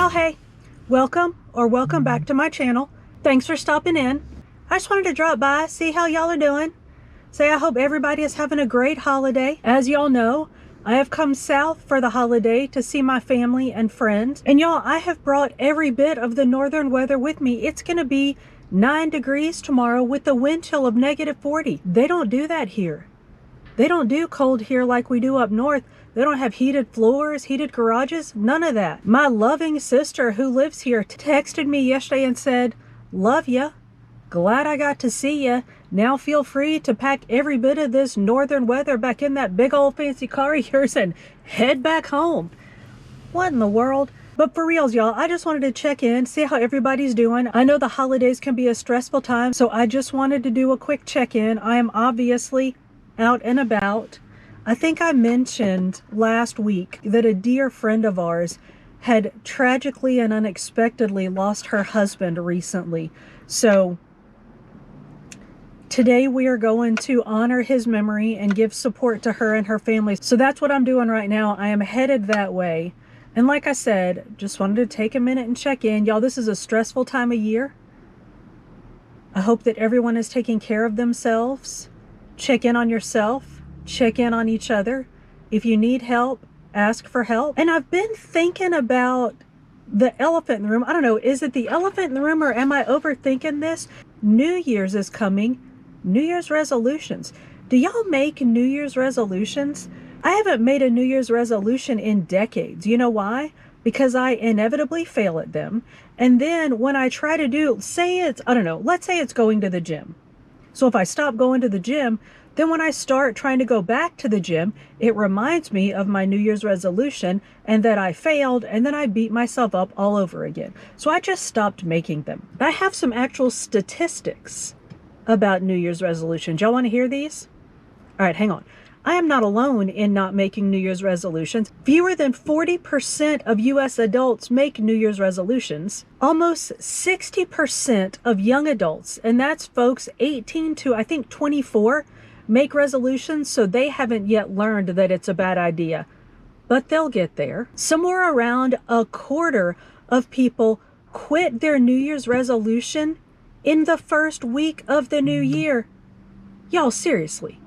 Well, hey, welcome back to my channel. Thanks for stopping in. I just wanted to drop by, see how y'all are doing. Say I hope everybody is having a great holiday. As y'all know, I have come south for the holiday to see my family and friends. And y'all, I have brought every bit of the northern weather with me. It's gonna be 9 degrees tomorrow with a wind chill of -40. They don't do that here. They don't do cold here like we do up north. They don't have heated floors, heated garages, none of that. My loving sister who lives here texted me yesterday and said, "Love ya. Glad I got to see ya. Now feel free to pack every bit of this northern weather back in that big old fancy car of yours and head back home." What in the world? But for reals, y'all, I just wanted to check in, see how everybody's doing. I know the holidays can be a stressful time, so I just wanted to do a quick check-in. I am obviously out and about. I think I mentioned last week that a dear friend of ours had tragically and unexpectedly lost her husband recently. So today we are going to honor his memory and give support to her and her family. So that's what I'm doing right now. I am headed that way. And like I said, just wanted to take a minute and check in. Y'all, this is a stressful time of year. I hope that everyone is taking care of themselves. Check in on yourself. Check in on each other. If you need help, ask for help. And I've been thinking about the elephant in the room. I don't know, is it the elephant in the room or am I overthinking this? New Year's is coming. New Year's resolutions. Do y'all make New Year's resolutions? I haven't made a New Year's resolution in decades. You know why? Because I inevitably fail at them. And then when I try to do, say it's, I don't know, let's say it's going to the gym. So if I stop going to the gym, then when I start trying to go back to the gym, it reminds me of my New Year's resolution and that I failed, and then I beat myself up all over again. So I just stopped making them. I have some actual statistics about New Year's resolutions. Y'all want to hear these? All right, hang on. I am not alone in not making New Year's resolutions. Fewer than 40% of US adults make New Year's resolutions. Almost 60% of young adults, and that's folks 18 to I think 24, make resolutions, so they haven't yet learned that it's a bad idea. But they'll get there. Somewhere around a quarter of people quit their New Year's resolution in the first week of the new year. Y'all, seriously.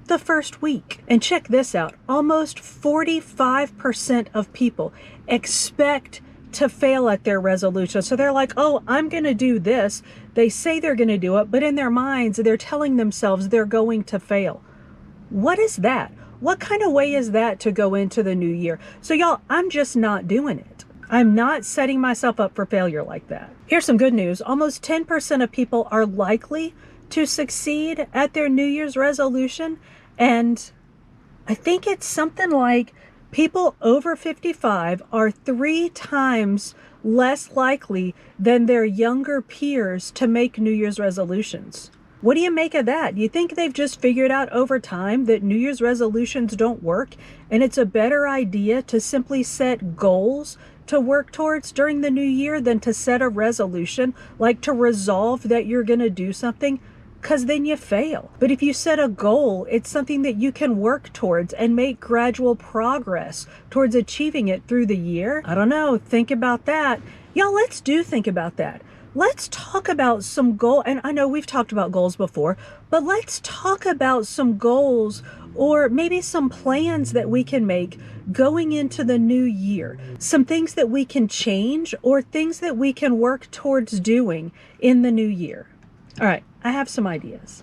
The first week. And check this out. Almost 45% of people expect to fail at their resolution. So they're like, oh, I'm going to do this. They say they're going to do it, but in their minds, they're telling themselves they're going to fail. What is that? What kind of way is that to go into the new year? So y'all, I'm just not doing it. I'm not setting myself up for failure like that. Here's some good news. Almost 10% of people are likely to succeed at their New Year's resolution. And I think it's something like people over 55 are 3 times less likely than their younger peers to make New Year's resolutions. What do you make of that? Do you think they've just figured out over time that New Year's resolutions don't work and it's a better idea to simply set goals to work towards during the new year than to set a resolution, like to resolve that you're going to do something? Because then you fail. But if you set a goal, it's something that you can work towards and make gradual progress towards achieving it through the year. I don't know. Think about that. Y'all, let's think about that. Let's talk about some goal. And I know we've talked about goals before, but let's talk about some goals or maybe some plans that we can make going into the new year. Some things that we can change or things that we can work towards doing in the new year. All right. I have some ideas.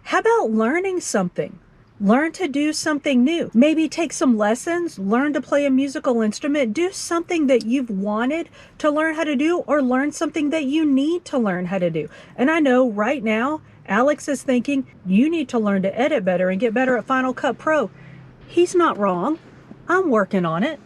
How about learning something? Learn to do something new. Maybe take some lessons, learn to play a musical instrument, do something that you've wanted to learn how to do, or learn something that you need to learn how to do. And I know right now, Alex is thinking, you need to learn to edit better and get better at Final Cut Pro. He's not wrong. I'm working on it.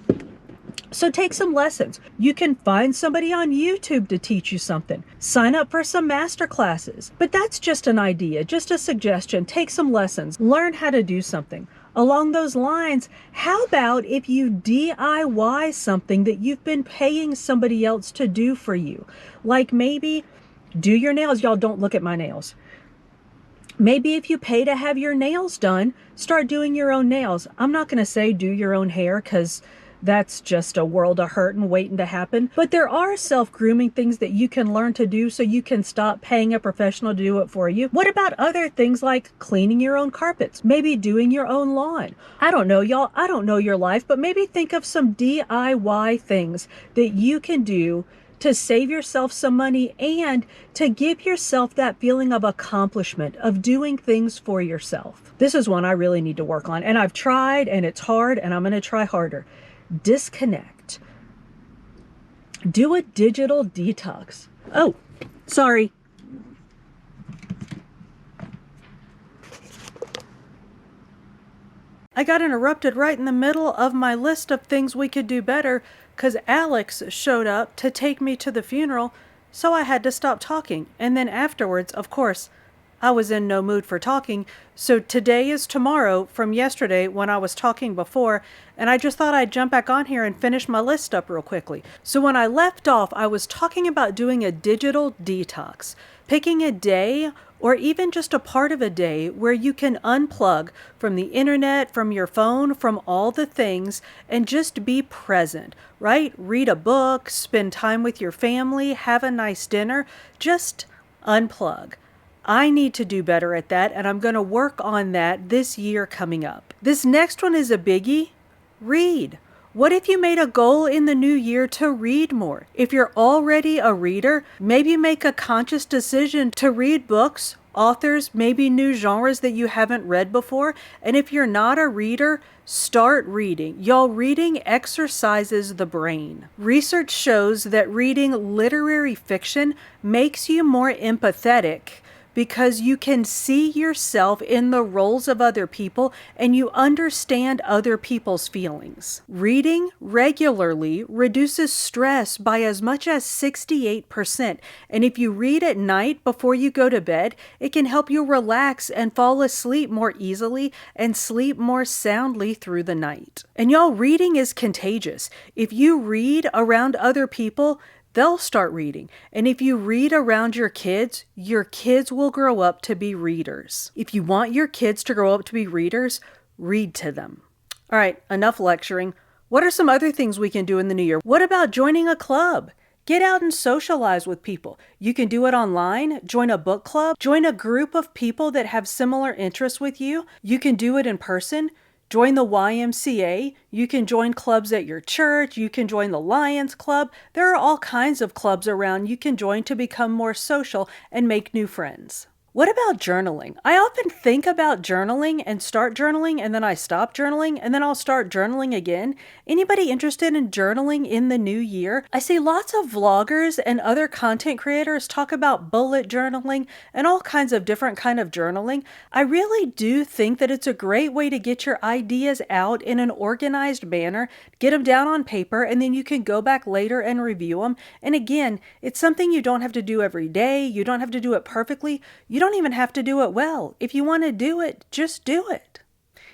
So take some lessons. You can find somebody on YouTube to teach you something. Sign up for some master classes. But that's just an idea, just a suggestion. Take some lessons. Learn how to do something. Along those lines, how about if you DIY something that you've been paying somebody else to do for you? Like maybe do your nails. Y'all, don't look at my nails. Maybe if you pay to have your nails done, start doing your own nails. I'm not going to say do your own hair because That's just a world of hurt and waiting to happen. But there are self-grooming things that you can learn to do so you can stop paying a professional to do it for you. What about other things like cleaning your own carpets, maybe doing your own lawn? I don't know, y'all. I don't know your life, but maybe think of some DIY things that you can do to save yourself some money and to give yourself that feeling of accomplishment, of doing things for yourself. This is one I really need to work on, and I've tried, and it's hard, and I'm going to try harder. Disconnect. Do a digital detox. Oh, sorry. I got interrupted right in the middle of my list of things we could do better because Alex showed up to take me to the funeral, so I had to stop talking. And then afterwards, of course, I was in no mood for talking, so today is tomorrow from yesterday when I was talking before, and I just thought I'd jump back on here and finish my list up real quickly. So when I left off, I was talking about doing a digital detox, picking a day or even just a part of a day where you can unplug from the internet, from your phone, from all the things, and just be present, right? Read a book, spend time with your family, have a nice dinner, just unplug. I need to do better at that, and I'm going to work on that this year coming up. This next one is a biggie. Read. What if you made a goal in the new year to read more? If you're already a reader, maybe make a conscious decision to read books, authors, maybe new genres that you haven't read before. And if you're not a reader, start reading. Y'all, reading exercises the brain. Research shows that reading literary fiction makes you more empathetic, because you can see yourself in the roles of other people and you understand other people's feelings. Reading regularly reduces stress by as much as 68%. And if you read at night before you go to bed, it can help you relax and fall asleep more easily and sleep more soundly through the night. And y'all, reading is contagious. If you read around other people, they'll start reading. And if you read around your kids will grow up to be readers. If you want your kids to grow up to be readers, read to them. All right, enough lecturing. What are some other things we can do in the new year? What about joining a club? Get out and socialize with people. You can do it online, join a book club, join a group of people that have similar interests with you. You can do it in person. Join the YMCA. You can join clubs at your church. You can join the Lions Club. There are all kinds of clubs around you can join to become more social and make new friends. What about journaling? I often think about journaling and start journaling, and then I stop journaling, and then I'll start journaling again. Anybody interested in journaling in the new year? I see lots of vloggers and other content creators talk about bullet journaling and all kinds of different kind of journaling. I really do think that it's a great way to get your ideas out in an organized manner, get them down on paper, and then you can go back later and review them. And again, it's something you don't have to do every day. You don't have to do it perfectly. You don't even have to do it well. If you want to do it, just do it.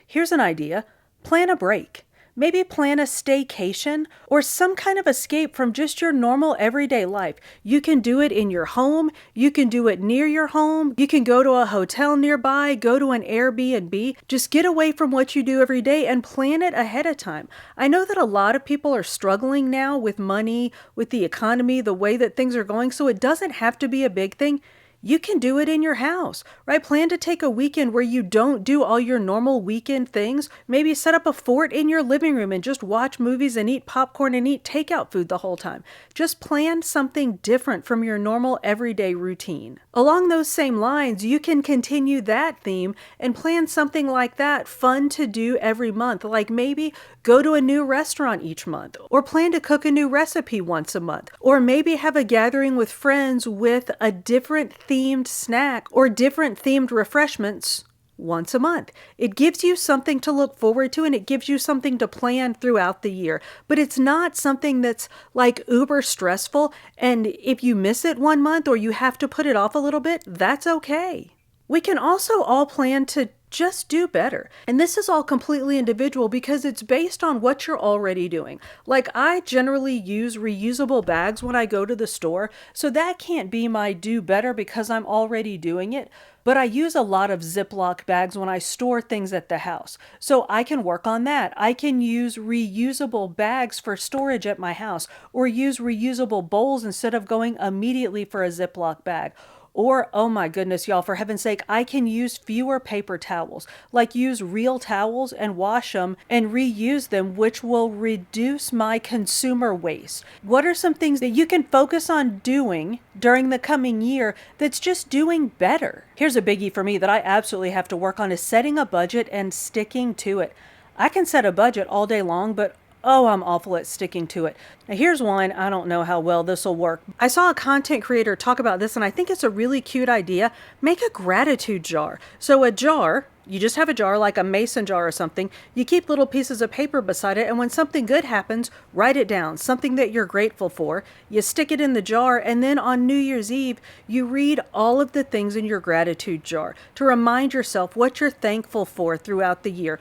Here's an idea. Plan a break. Maybe plan a staycation or some kind of escape from just your normal everyday life. You can do it in your home. You can do it near your home. You can go to a hotel nearby, go to an Airbnb. Just get away from what you do every day and plan it ahead of time. I know that a lot of people are struggling now with money, with the economy, the way that things are going, so it doesn't have to be a big thing. You can do it in your house, right? Plan to take a weekend where you don't do all your normal weekend things. Maybe set up a fort in your living room and just watch movies and eat popcorn and eat takeout food the whole time. Just plan something different from your normal everyday routine. Along those same lines, you can continue that theme and plan something like that fun to do every month. Like maybe go to a new restaurant each month, or plan to cook a new recipe once a month, or maybe have a gathering with friends with a different themed snack or different themed refreshments once a month. It gives you something to look forward to and it gives you something to plan throughout the year. But it's not something that's like uber stressful, and if you miss it one month or you have to put it off a little bit, that's okay. We can also all plan to just do better. And this is all completely individual because it's based on what you're already doing. Like, I generally use reusable bags when I go to the store, so that can't be my do better because I'm already doing it. But I use a lot of Ziploc bags when I store things at the house. So I can work on that. I can use reusable bags for storage at my house, or use reusable bowls instead of going immediately for a Ziploc bag. Or, oh my goodness, y'all, for heaven's sake, I can use fewer paper towels, like use real towels and wash them and reuse them, which will reduce my consumer waste. What are some things that you can focus on doing during the coming year that's just doing better? Here's a biggie for me that I absolutely have to work on is setting a budget and sticking to it. I can set a budget all day long, but oh, I'm awful at sticking to it. Now here's one, I don't know how well this will work. I saw a content creator talk about this and I think it's a really cute idea. Make a gratitude jar. So a jar, you just have a jar like a mason jar or something. You keep little pieces of paper beside it, and when something good happens, write it down, something that you're grateful for. You stick it in the jar, and then on New Year's Eve, you read all of the things in your gratitude jar to remind yourself what you're thankful for throughout the year.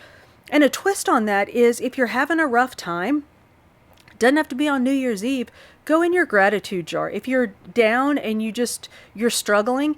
And a twist on that is if you're having a rough time, doesn't have to be on New Year's Eve, go in your gratitude jar. If you're down and you're struggling,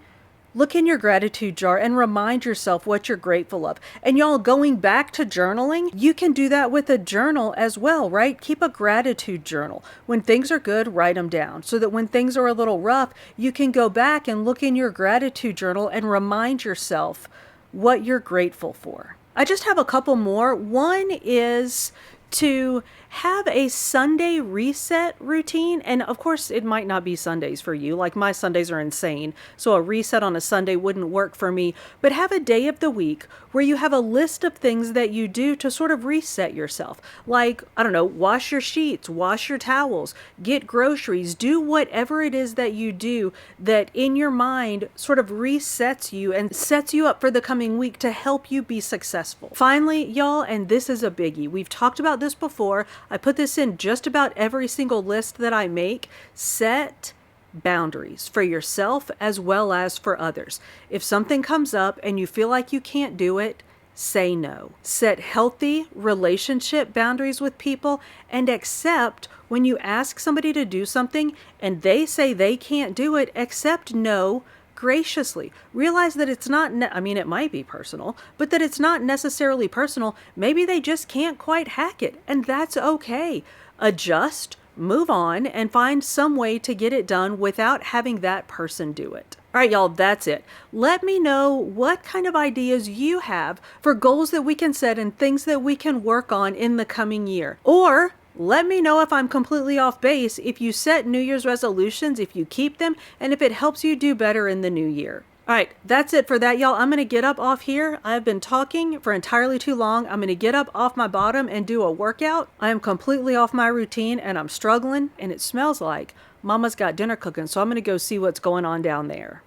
look in your gratitude jar and remind yourself what you're grateful of. And y'all, going back to journaling, you can do that with a journal as well, right? Keep a gratitude journal. When things are good, write them down so that when things are a little rough, you can go back and look in your gratitude journal and remind yourself what you're grateful for. I just have a couple more. One is to have a Sunday reset routine. And of course, it might not be Sundays for you. Like, my Sundays are insane, so a reset on a Sunday wouldn't work for me. But have a day of the week where you have a list of things that you do to sort of reset yourself. Like, I don't know, wash your sheets, wash your towels, get groceries, do whatever it is that you do that in your mind sort of resets you and sets you up for the coming week to help you be successful. Finally, y'all, and this is a biggie, we've talked about this before. I put this in just about every single list that I make. Set boundaries for yourself as well as for others. If something comes up and you feel like you can't do it, say no. Set healthy relationship boundaries with people and accept when you ask somebody to do something and they say they can't do it, accept no graciously. Realize that it's not, it might be personal, but that it's not necessarily personal. Maybe they just can't quite hack it, and that's okay. Adjust, move on, and find some way to get it done without having that person do it. All right, y'all, that's it. Let me know what kind of ideas you have for goals that we can set and things that we can work on in the coming year. Or let me know if I'm completely off base, if you set New Year's resolutions, if you keep them, and if it helps you do better in the new year. All right, that's it for that, y'all. I'm going to get up off here. I've been talking for entirely too long. I'm going to get up off my bottom and do a workout. I am completely off my routine and I'm struggling, and it smells like Mama's got dinner cooking, so I'm going to go see what's going on down there.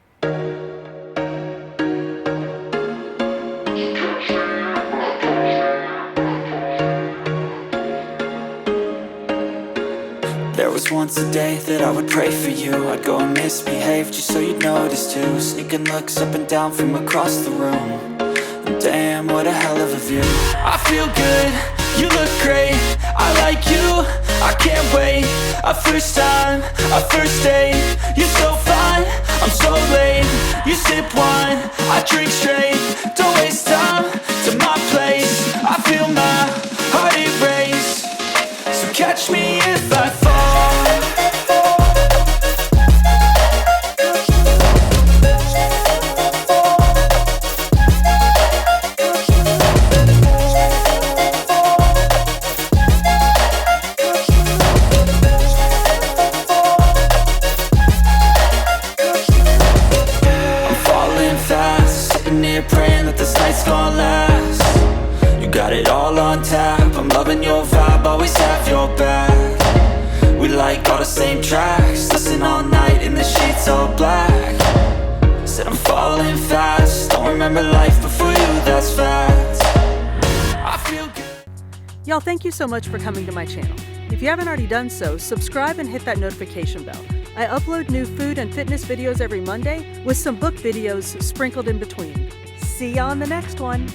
There was once a day that I would pray for you. I'd go and misbehave just so you'd notice too. Sneaking looks up and down from across the room. And damn, what a hell of a view. I feel good, you look great, I like you, I can't wait. A first time, a first date. You're so fine, I'm so late. You sip wine, I drink straight. Don't waste time to my place. I feel my heart erase. So catch me if I fall. Praying that this night's gonna last. You got it all on tap, I'm loving your vibe, always have your back. We like all the same tracks, listen all night in the sheets all black. Said I'm falling fast, don't remember life before you, that's fact. I feel good. Y'all, thank you so much for coming to my channel. If you haven't already done so, subscribe and hit that notification bell. I upload new food and fitness videos every Monday with some book videos sprinkled in between. See you on the next one.